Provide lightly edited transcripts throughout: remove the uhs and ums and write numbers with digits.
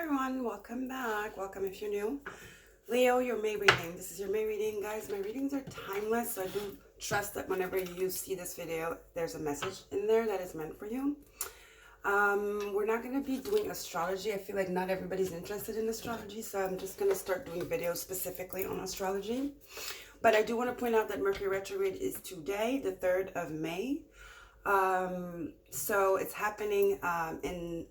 everyone, welcome back. Welcome if you're new. Leo, your May reading. This is your May reading, guys. My readings are timeless, so I do trust that whenever you see this video, there's a message in there that is meant for you. We're not going to be doing astrology. I feel like not everybody's interested in astrology, so I'm just going to start doing videos specifically on astrology. But I do want to point out that Mercury Retrograde is today, the 3rd of May. So it's happening in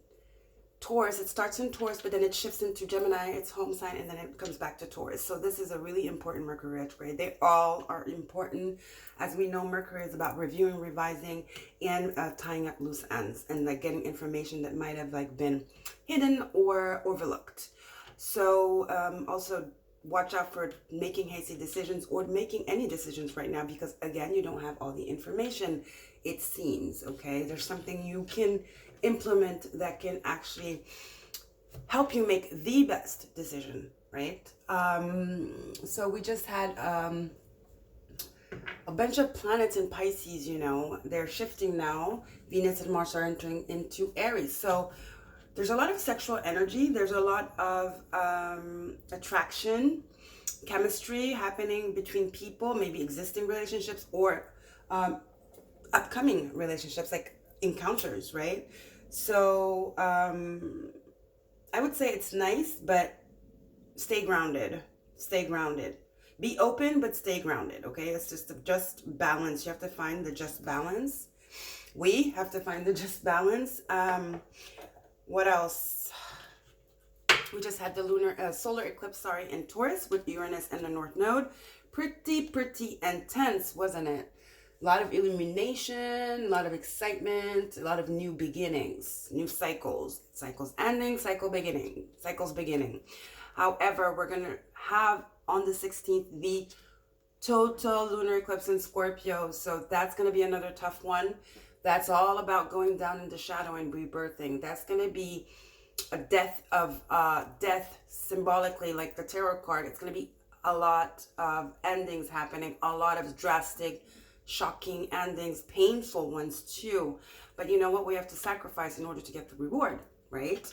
Taurus. It starts in Taurus, but then it shifts into Gemini, its home sign, and then it comes back to Taurus. So this is a really important Mercury retrograde. They all are important. As we know, Mercury is about reviewing, revising, and tying up loose ends, and like getting information that might have like been hidden or overlooked. So also watch out for making hasty decisions or making any decisions right now, because again, you don't have all the information, it seems. Okay, there's something you can implement that can actually help you make the best decision, right? So we just had a bunch of planets in Pisces. You know, they're shifting now. Venus and Mars are entering into Aries, so there's a lot of sexual energy. There's a lot of attraction, chemistry happening between people, maybe existing relationships or upcoming relationships, like encounters, right? So I would say it's nice, but stay grounded. Stay grounded. Be open, but stay grounded, okay? It's just a just balance. You have to find the just balance. We have to find the just balance. What else? We just had the solar eclipse, in Taurus with Uranus and the North Node. Pretty intense, wasn't it? A lot of illumination, a lot of excitement, a lot of new beginnings, new cycles. Cycles ending, cycles beginning. However, we're going to have on the 16th the total lunar eclipse in Scorpio. So that's going to be another tough one. That's all about going down into shadow and rebirthing. That's going to be a death symbolically, like the tarot card. It's going to be a lot of endings happening, a lot of drastic, shocking endings, painful ones too. But you know what? We have to sacrifice in order to get the reward, right?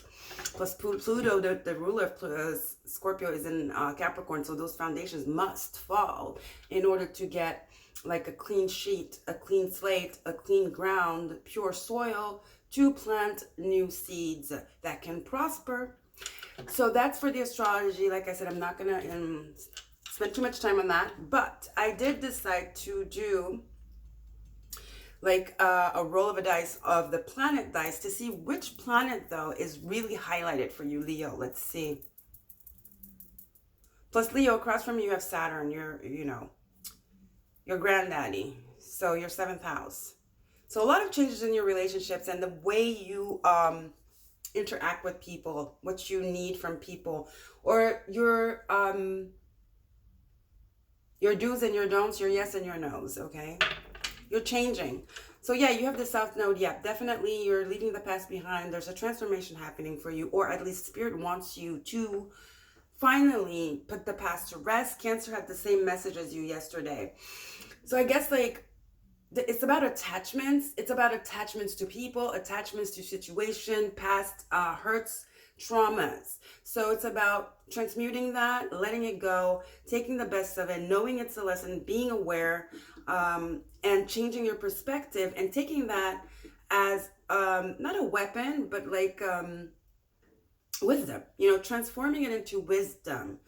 Plus Pluto, the ruler of Scorpio, is in Capricorn, so those foundations must fall in order to get like a clean sheet, a clean slate, a clean ground, pure soil to plant new seeds that can prosper. So that's for the astrology. Like I said, I'm not gonna spend too much time on that, but I did decide to do like a roll of a dice of the planet dice to see which planet though is really highlighted for you, Leo. Let's see. Plus Leo, across from you have Saturn, your granddaddy, so your 7th house. So a lot of changes in your relationships and the way you interact with people, what you need from people, or your do's and your don'ts, your yes and your no's, okay? You're changing. So yeah, you have the South Node. Yeah, definitely you're leaving the past behind. There's a transformation happening for you, or at least Spirit wants you to finally put the past to rest. Cancer had the same message as you yesterday. So I guess like it's about attachments. It's about attachments to people, attachments to situation, past hurts, traumas. So it's about transmuting that, letting it go, taking the best of it, knowing it's a lesson, being aware, and changing your perspective and taking that as not a weapon, but like wisdom, transforming it into wisdom.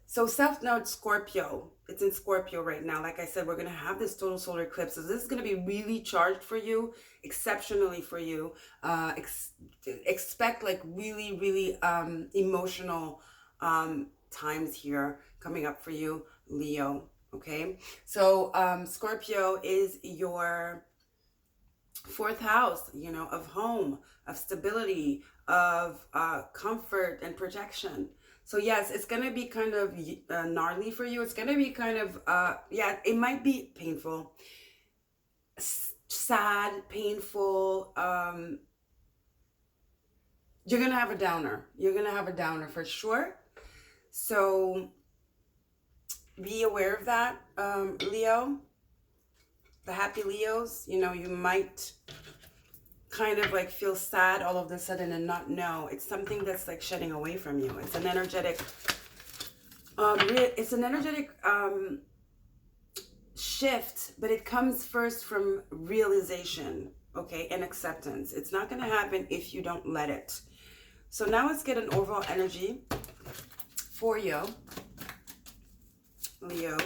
So South Node Scorpio, it's in Scorpio right now. Like I said, we're going to have this total solar eclipse. So this is going to be really charged for you, exceptionally for you. Expect like really emotional times here coming up for you, Leo. Okay. So Scorpio is your 4th house, of home, of stability, of comfort and protection. So yes, it's going to be kind of gnarly for you. It's going to be kind of, it might be painful, sad, painful. You're going to have a downer. You're going to have a downer for sure. So be aware of that, Leo. The happy Leos, you might kind of like feel sad all of a sudden and not know. It's something that's like shedding away from you. It's an energetic, shift, but it comes first from realization, okay, and acceptance. It's not going to happen if you don't let it. So now let's get an overall energy for you, Leo.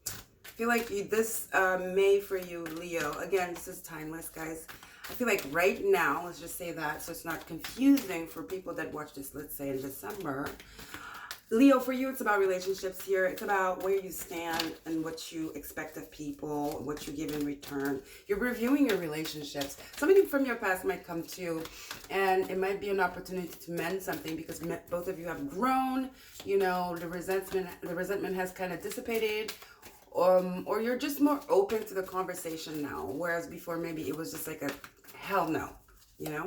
I feel like this May for you, Leo, again, this is timeless, guys. I feel like right now, let's just say that so it's not confusing for people that watch this, let's say in December. Leo, for you, it's about relationships here. It's about where you stand and what you expect of people, what you give in return. You're reviewing your relationships. Somebody from your past might come to you, and it might be an opportunity to mend something because both of you have grown. You know, the resentment has kind of dissipated, or you're just more open to the conversation now, whereas before maybe it was just like a hell no, you know?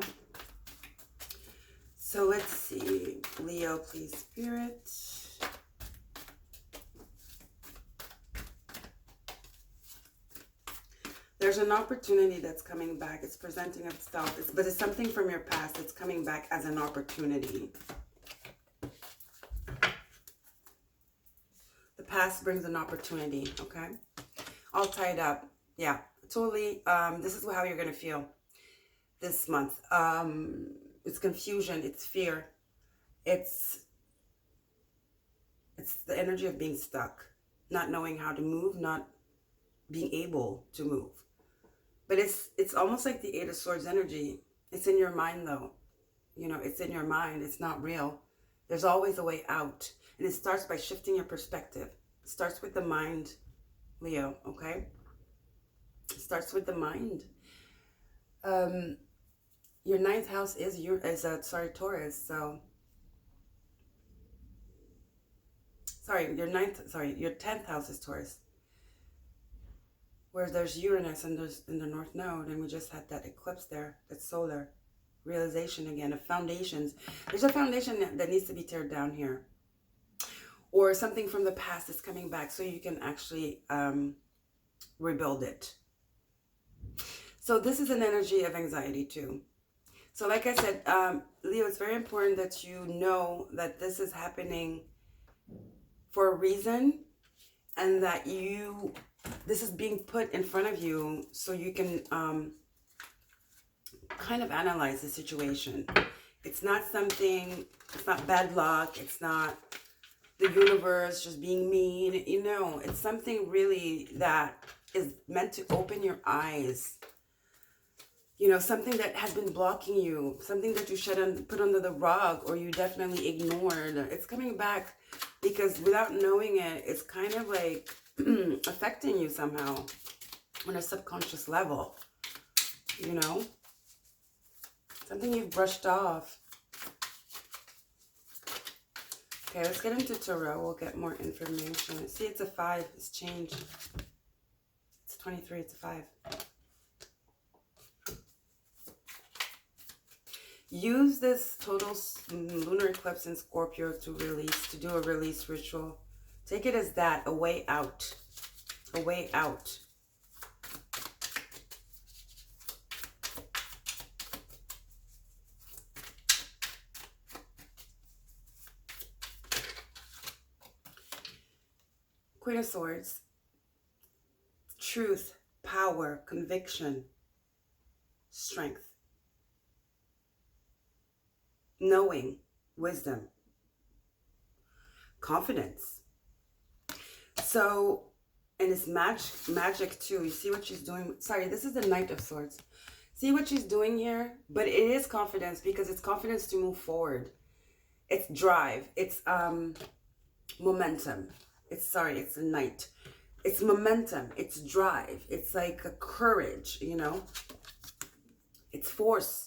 So let's see, Leo, please, Spirit. There's an opportunity that's coming back. It's presenting itself, but it's something from your past that's coming back as an opportunity. The past brings an opportunity, okay? All tied up. Yeah, totally. This is how you're going to feel this month. It's confusion, it's fear, it's the energy of being stuck, not knowing how to move, not being able to move. But it's almost like the Eight of Swords energy. It's in your mind though. You know, it's in your mind. It's not real. There's always a way out. And it starts by shifting your perspective. It starts with the mind, Leo, okay? It starts with the mind. Your ninth house is Taurus, so your 10th house is Taurus. Where there's Uranus and there's in the North Node, and we just had that eclipse there, that's solar. Realization again of foundations. There's a foundation that needs to be teared down here. Or something from the past is coming back so you can actually rebuild it. So this is an energy of anxiety too. So like I said, Leo, it's very important that you know that this is happening for a reason, and that this is being put in front of you so you can kind of analyze the situation. It's not bad luck. It's not the universe just being mean. You know, it's something really that is meant to open your eyes. You know, something that has been blocking you, something that you put under the rug, or you definitely ignored. It's coming back because without knowing it, it's kind of like affecting you somehow on a subconscious level, you know? Something you've brushed off. Okay, let's get into Tarot. We'll get more information. See, it's a 5. It's changed. It's 23. It's a 5. Use this total lunar eclipse in Scorpio to do a release ritual. Take it as that, a way out. A way out. Queen of Swords. Truth, power, conviction, strength. Knowing, wisdom, confidence. So, and it's magic too. You see what she's doing? Sorry, this is the Knight of Swords. See what she's doing here? But it is confidence, because it's confidence to move forward. It's drive. It's momentum. It's a knight. It's momentum. It's drive. It's like a courage, you know? It's force.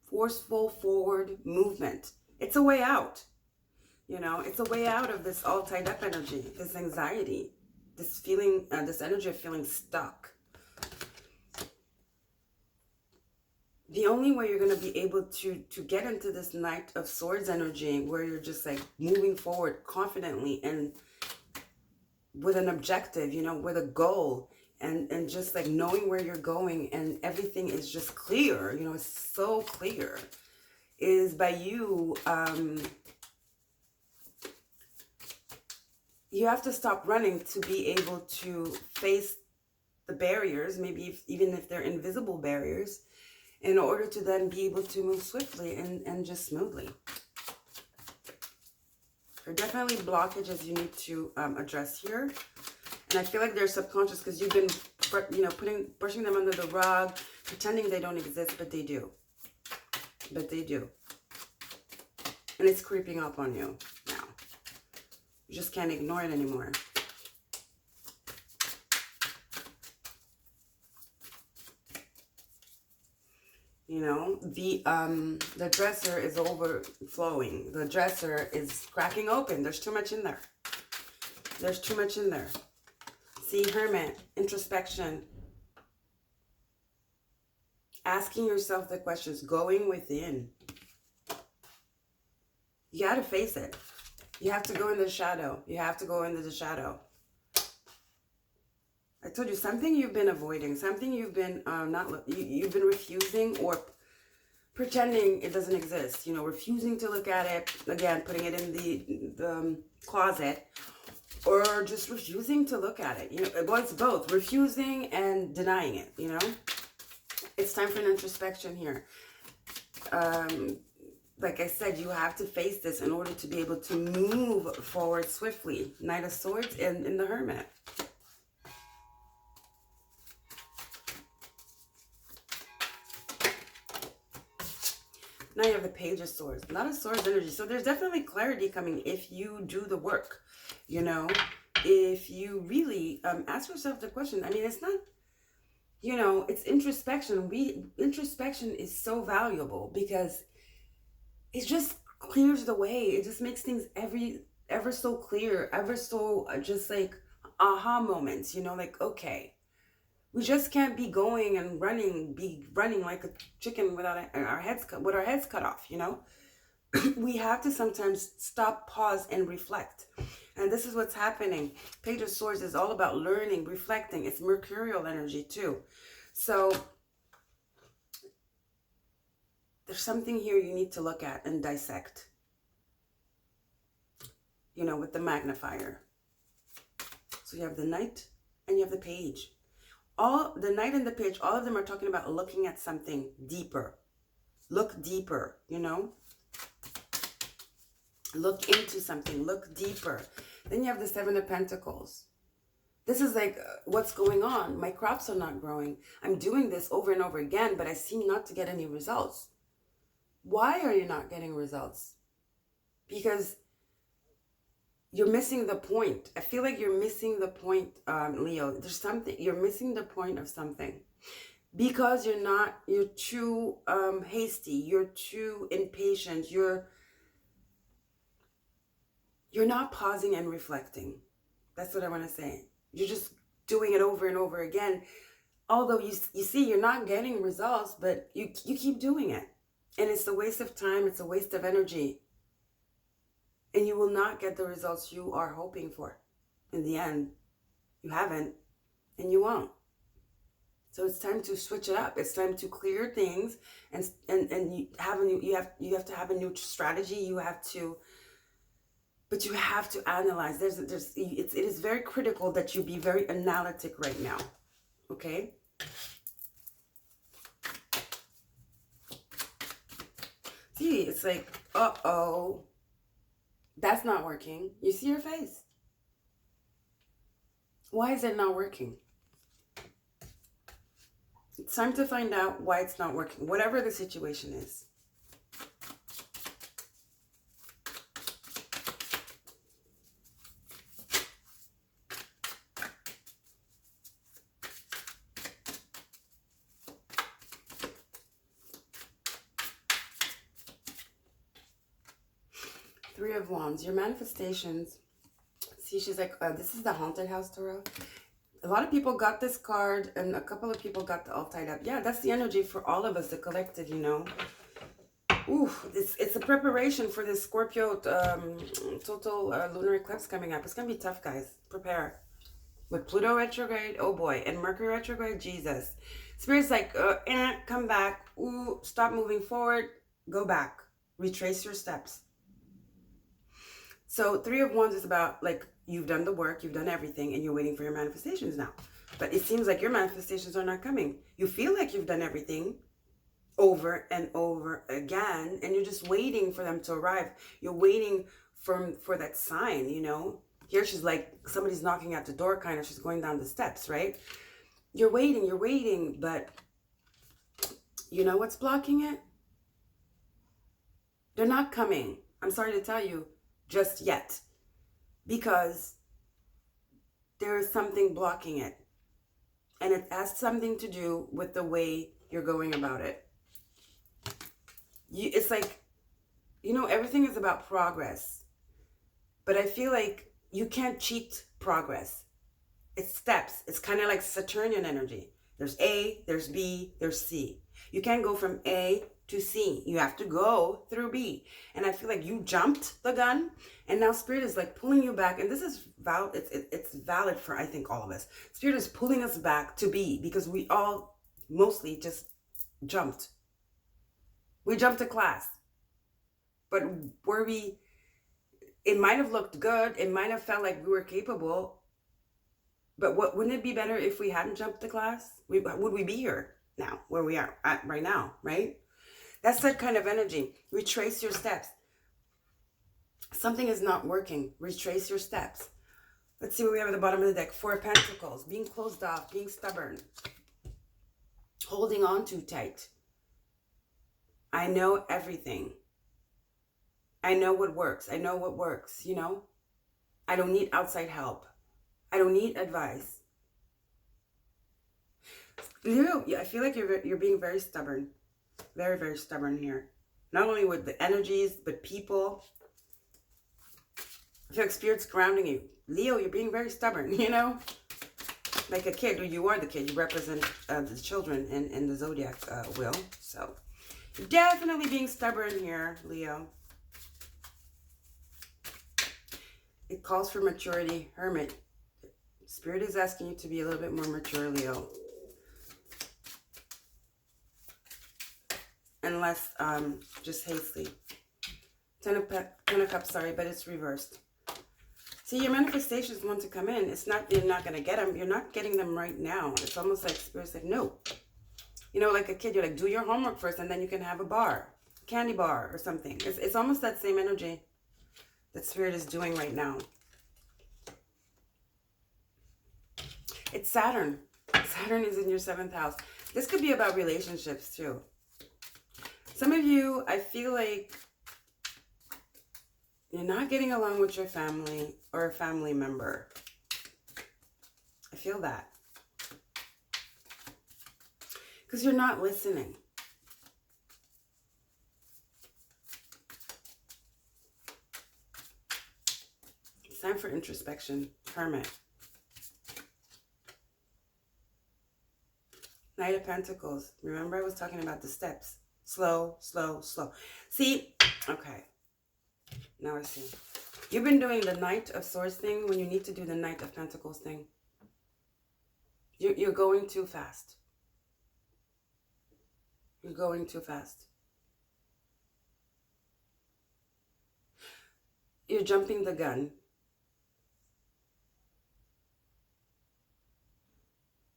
Forceful forward movement. It's a way out. You know, it's a way out of this all tied up energy, this anxiety, this feeling, this energy of feeling stuck. The only way you're going to be able to get into this Knight of Swords energy, where you're just like moving forward confidently and with an objective, you know, with a goal, and just like knowing where you're going, and everything is just clear, you know, it's so clear, is by you, you have to stop running to be able to face the barriers, maybe even if they're invisible barriers, in order to then be able to move swiftly and just smoothly. There are definitely blockages you need to address here. And I feel like they're subconscious because you've been, you know, brushing them under the rug, pretending they don't exist, but they do. But they do. And it's creeping up on you now. You just can't ignore it anymore. You know, the dresser is overflowing. The dresser is cracking open. There's too much in there. There's too much in there. See, Hermit, introspection. Asking yourself the questions, going within. You got to face it. You have to go in the shadow. You have to go into the shadow. I told you, something you've been avoiding, something you've been you've been refusing or pretending it doesn't exist. You know, refusing to look at it, again, putting it in the closet, or just refusing to look at it. You know, well, it's both, refusing and denying it, you know. It's time for an introspection here. Like I said, you have to face this in order to be able to move forward swiftly. Knight of Swords and in the Hermit. Now you have the Page of Swords. A lot of Swords energy. So there's definitely clarity coming if you do the work. You know, if you really ask yourself the question. I mean, it's not, you know, it's introspection. Introspection is so valuable because it just clears the way. It just makes things ever so clear, ever so just like aha moments, you know, like, okay, we just can't be going and running like a chicken without our heads cut off, you know. We have to sometimes stop, pause, and reflect. And this is what's happening. Page of Swords is all about learning, reflecting. It's mercurial energy too. So there's something here you need to look at and dissect. You know, with the magnifier. So you have the Knight and you have the Page. The Knight and the Page, all of them are talking about looking at something deeper. Look deeper, you know. Look into something. Look deeper. Then you have the Seven of Pentacles. This is like, what's going on? My crops are not growing. I'm doing this over and over again, but I seem not to get any results. Why are you not getting results? Because you're missing the point. I feel like you're missing the point, Leo. There's something, you're missing the point of something. Because you're too hasty. You're too impatient. You're not pausing and reflecting. That's what I want to say. You're just doing it over and over again. Although you see you're not getting results, but you keep doing it. And it's a waste of time. It's a waste of energy. And you will not get the results you are hoping for. In the end, you haven't and you won't. So it's time to switch it up. It's time to clear things and you have to have a new strategy. But you have to analyze. It is very critical that you be very analytic right now. Okay? See, it's like, uh-oh. That's not working. You see your face. Why is it not working? It's time to find out why it's not working, whatever the situation is. Three of Wands, your manifestations. See, she's like, this is the Haunted House Tarot. A lot of people got this card and a couple of people got the All Tied Up. Yeah, that's the energy for all of us, the collective, you know. Ooh, it's a preparation for this Scorpio total lunar eclipse coming up. It's going to be tough, guys. Prepare. With Pluto retrograde, oh boy, and Mercury retrograde, Jesus. Spirit's like, come back. Ooh, stop moving forward. Go back. Retrace your steps. So 3 of Wands is about like you've done the work, you've done everything, and you're waiting for your manifestations now. But it seems like your manifestations are not coming. You feel like you've done everything over and over again, and you're just waiting for them to arrive. You're waiting for that sign, you know. Here she's like, somebody's knocking at the door, kind of. She's going down the steps, right? You're waiting, but you know what's blocking it? They're not coming. I'm sorry to tell you, just yet. Because there is something blocking it. And it has something to do with the way you're going about it. It's like, you know, everything is about progress. But I feel like you can't cheat progress. It's steps. It's kind of like Saturnian energy. There's A, there's B, there's C. You can't go from A to C. You have to go through B. And I feel like you jumped the gun, and now Spirit is like pulling you back. And this is valid. It's valid for, I think, all of us. Spirit is pulling us back to B because we all mostly just jumped. We jumped a class. But were we, it might have looked good. It might have felt like we were capable. But wouldn't it be better if we hadn't jumped the class? Would we be here now, where we are at right now, right? That's that kind of energy. Retrace your steps. Something is not working. Retrace your steps. Let's see what we have at the bottom of the deck. 4 of Pentacles. Being closed off. Being stubborn. Holding on too tight. I know everything. I know what works. I know what works, you know? I don't need outside help. I don't need advice. I feel like you're being very stubborn. Very, very stubborn here. Not only with the energies, but people. I feel like Spirit's grounding you. Leo, you're being very stubborn, you know? Like a kid. You are the kid. You represent the children in the zodiac wheel. So, you're definitely being stubborn here, Leo. It calls for maturity. Hermit. Spirit is asking you to be a little bit more mature, Leo. And less just hastily. Ten of Cups, sorry, but it's reversed. See, your manifestations want to come in. It's not, you're not going to get them. You're not getting them right now. It's almost like Spirit's like, no. You know, like a kid, you're like, do your homework first and then you can have a bar. Candy bar or something. It's almost that same energy that Spirit is doing right now. It's Saturn. Saturn is in your 7th house. This could be about relationships too. Some of you, I feel like you're not getting along with your family or a family member. I feel that. Because you're not listening. It's time for introspection. Hermit. Knight of Pentacles. Remember I was talking about the steps. Slow, slow, slow. See? Okay. Now I see. You've been doing the Knight of Swords thing when you need to do the Knight of Pentacles thing. You're going too fast. You're going too fast. You're jumping the gun.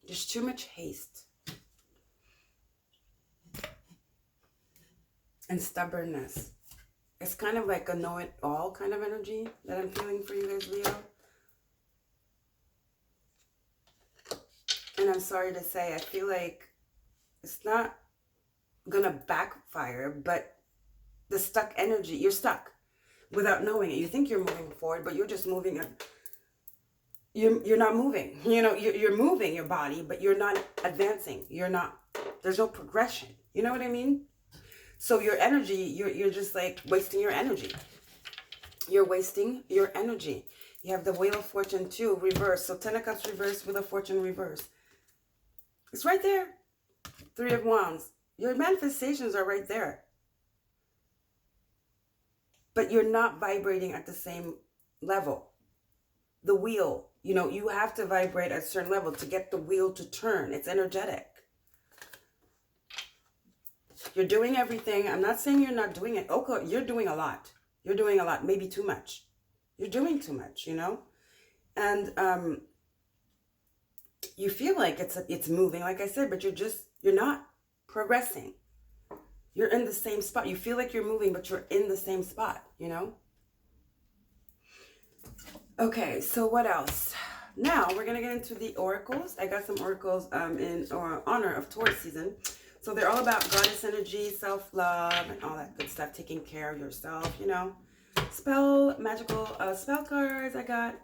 There's too much haste. And stubbornness. It's kind of like a know-it-all kind of energy that I'm feeling for you guys, Leo. And I'm sorry to say, I feel like it's not gonna backfire, but the stuck energy, you're stuck without knowing it. You think you're moving forward, but you're just moving. You're not moving. You know, you're moving your body, but you're not advancing. There's no progression. You know what I mean? So your energy, you're just like wasting your energy. You're wasting your energy. You have the Wheel of Fortune too, reverse. So 10 of Cups reverse, Wheel of Fortune reverse. It's right there. 3 of Wands. Your manifestations are right there. But you're not vibrating at the same level. the wheel. You know, you have to vibrate at a certain level to get the wheel to turn. It's energetic. You're doing everything. I'm not saying you're not doing it. Okay, you're doing a lot. You're doing a lot, maybe too much. You're doing too much, you know? And you feel like it's moving, like I said, but you're not progressing. You're in the same spot. You feel like you're moving, but you're in the same spot, you know? Okay, so what else? Now we're going to get into the oracles. I got some oracles in honor of Taurus season. So they're all about goddess energy, self-love, and all that good stuff, taking care of yourself, you know. Magical spell cards I got,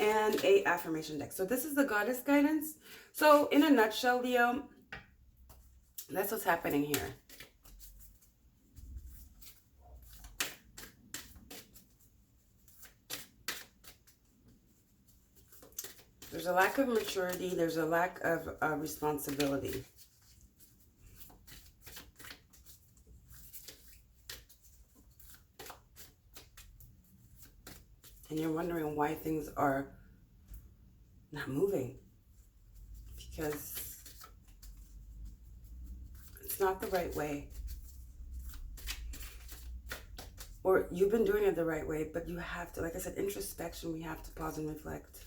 and a affirmation deck. So this is the goddess guidance. So in a nutshell, Leo, that's what's happening here. There's a lack of maturity. There's a lack of responsibility. And you're wondering why things are not moving. Because it's not the right way. Or you've been doing it the right way, but you have to, like I said, introspection, we have to pause and reflect.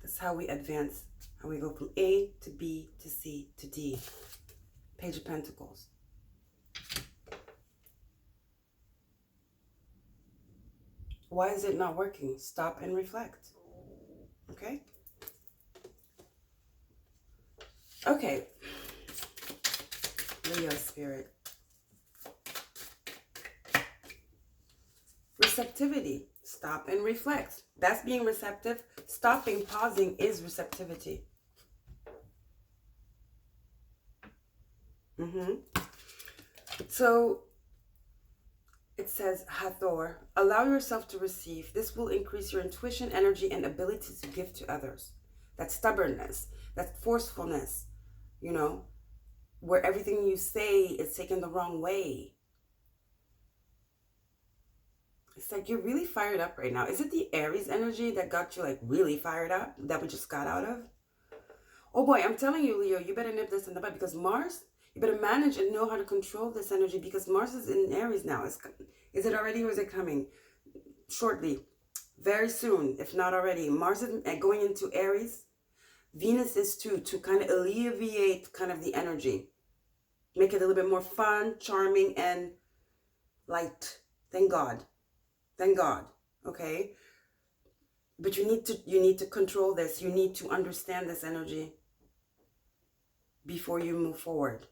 That's how we advance, how we go from A to B to C to D. Page of Pentacles. Why is it not working? Stop and reflect. Okay? Okay. Leo spirit. Receptivity. Stop and reflect. That's being receptive. Stopping, pausing is receptivity. So it says, Hathor, allow yourself to receive. This will increase your intuition, energy, and ability to give to others. That stubbornness, that forcefulness, you know, where everything you say is taken the wrong way. It's like you're really fired up right now. Is it the Aries energy that got you like really fired up that we just got out of? Oh boy, I'm telling you, Leo, you better nip this in the bud, because Mars, you better manage and know how to control this energy, because Mars is in Aries now. Is it already, or is it coming? Shortly. Very soon, if not already. Mars is going into Aries. Venus is too, to kind of alleviate kind of the energy. Make it a little bit more fun, charming, and light. Thank God. Thank God. Okay? But you need to control this. You need to understand this energy before you move forward.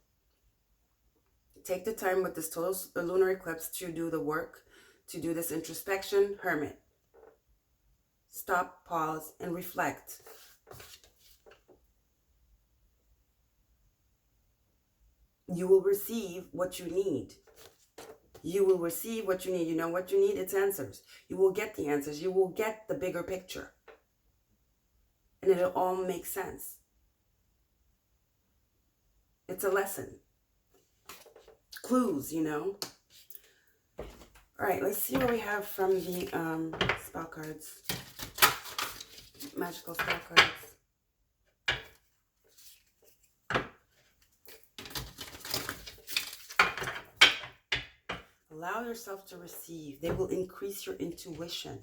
Take the time with this total lunar eclipse to do the work, to do this introspection. Hermit. Stop, pause, and reflect. You will receive what you need. You will receive what you need. You know what you need? It's answers. You will get the answers. You will get the bigger picture. And it'll all make sense. It's a lesson. Clues, you know. All right, let's see what we have from the spell cards. Magical spell cards. Allow yourself to receive. They will increase your intuition.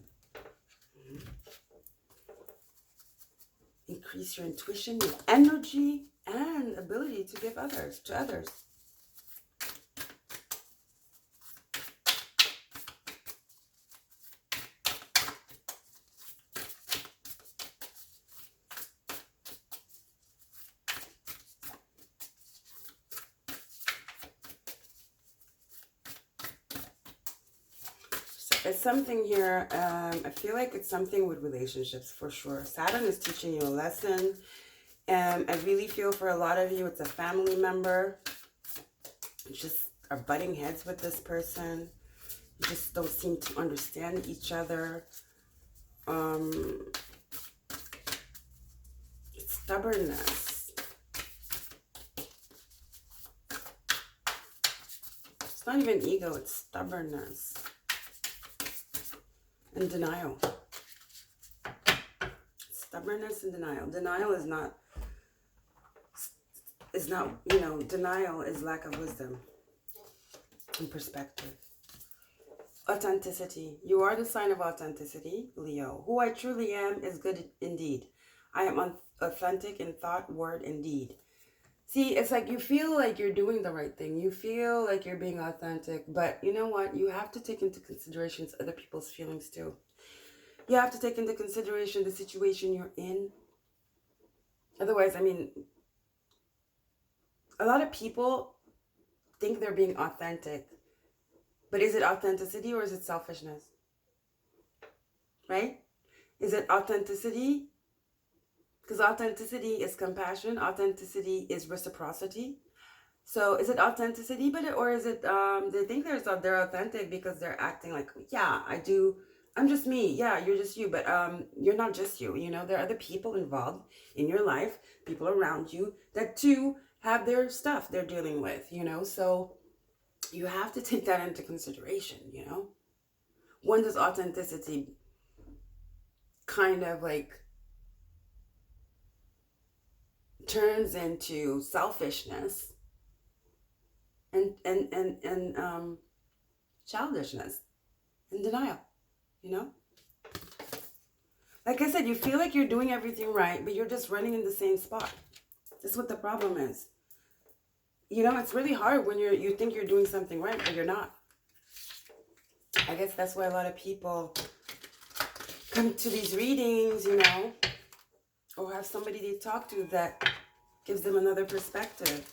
Increase your intuition, your energy, and ability to give to others. It's something here, I feel like it's something with relationships for sure. Saturn is teaching you a lesson. I really feel for a lot of you, it's a family member. You just are butting heads with this person. You just don't seem to understand each other. It's stubbornness. It's not even ego, it's stubbornness. And denial. Stubbornness and denial. Denial is not, you know, denial is lack of wisdom and perspective. Authenticity. You are the sign of authenticity, Leo. Who I truly am is good indeed. I am authentic in thought, word, and deed. See, it's like you feel like you're doing the right thing. You feel like you're being authentic. But you know what? You have to take into consideration other people's feelings too. You have to take into consideration the situation you're in. Otherwise, I mean, a lot of people think they're being authentic. But is it authenticity or is it selfishness? Right? Is it authenticity? Because authenticity is compassion. Authenticity is reciprocity. So is it authenticity, or is it they think they're authentic because they're acting like, yeah, I do. I'm just me. Yeah, you're just you, but you're not just you. You know, there are other people involved in your life, people around you that too have their stuff they're dealing with. You know, so you have to take that into consideration. You know, when does authenticity kind of like turns into selfishness and childishness and denial, you know? Like I said, you feel like you're doing everything right, but you're just running in the same spot. That's what the problem is. You know, it's really hard when you think you're doing something right, but you're not. I guess that's why a lot of people come to these readings, you know, or have somebody they talk to that gives them another perspective.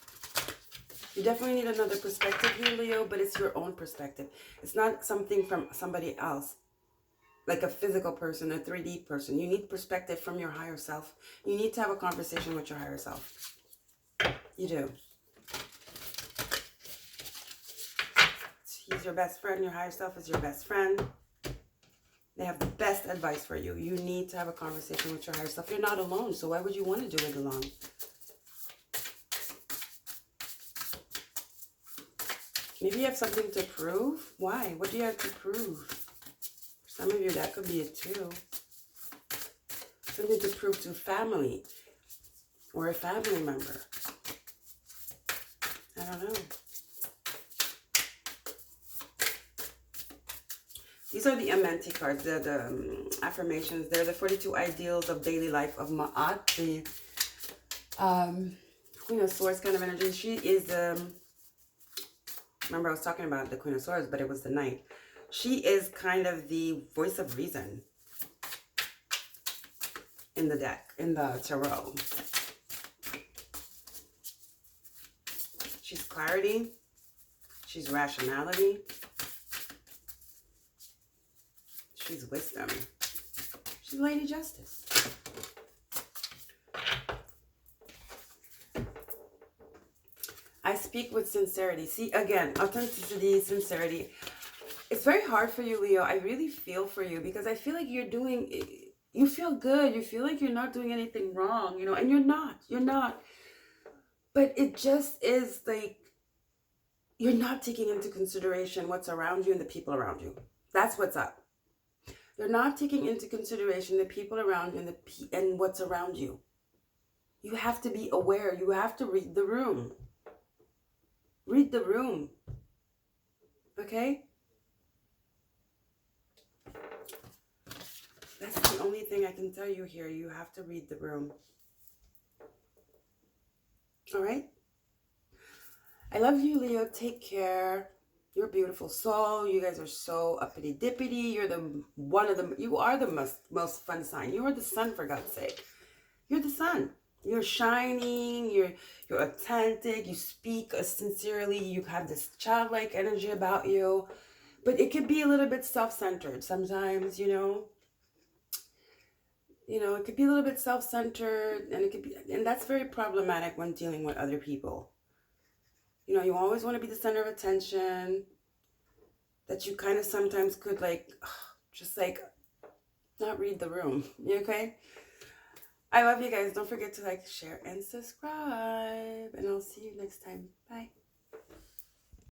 You definitely need another perspective here, Leo, but it's your own perspective. It's not something from somebody else, like a physical person, a 3D person. You need perspective from your higher self. You need to have a conversation with your higher self. You do. He's your best friend. Your higher self is your best friend. They have the best advice for you. You need to have a conversation with your higher self. You're not alone, so why would you want to do it alone? Maybe you have something to prove. Why? What do you have to prove? For some of you, that could be it too. Something to prove to family or a family member. I don't know. These are the Amenti cards. They're the affirmations. They're the 42 ideals of daily life of Ma'at, the Queen of Swords kind of energy. She is remember I was talking about the Queen of Swords, but it was the Knight. She is kind of the voice of reason in the deck, in the tarot. She's clarity. She's rationality. She's wisdom. She's Lady Justice. I speak with sincerity. See, again, authenticity, sincerity. It's very hard for you, Leo. I really feel for you because I feel like you feel good. You feel like you're not doing anything wrong, you know, and you're not. But it just is like, you're not taking into consideration what's around you and the people around you. That's what's up. You're not taking into consideration the people around you and what's around you. You have to be aware. You have to read the room. Read the room. Okay? That's the only thing I can tell you here. You have to read the room. All right? I love you, Leo. Take care. You're a beautiful soul. You guys are so uppity dippity. You are the most fun sign. You are the sun, for God's sake. You're the sun. You're shining. You're authentic. You speak sincerely. You have this childlike energy about you. But it could be a little bit self-centered sometimes, you know. You know, it could be a little bit self-centered, and that's very problematic when dealing with other people. You know, you always want to be the center of attention. That you kind of sometimes could just not read the room. You okay? I love you guys. Don't forget to share, and subscribe. And I'll see you next time. Bye.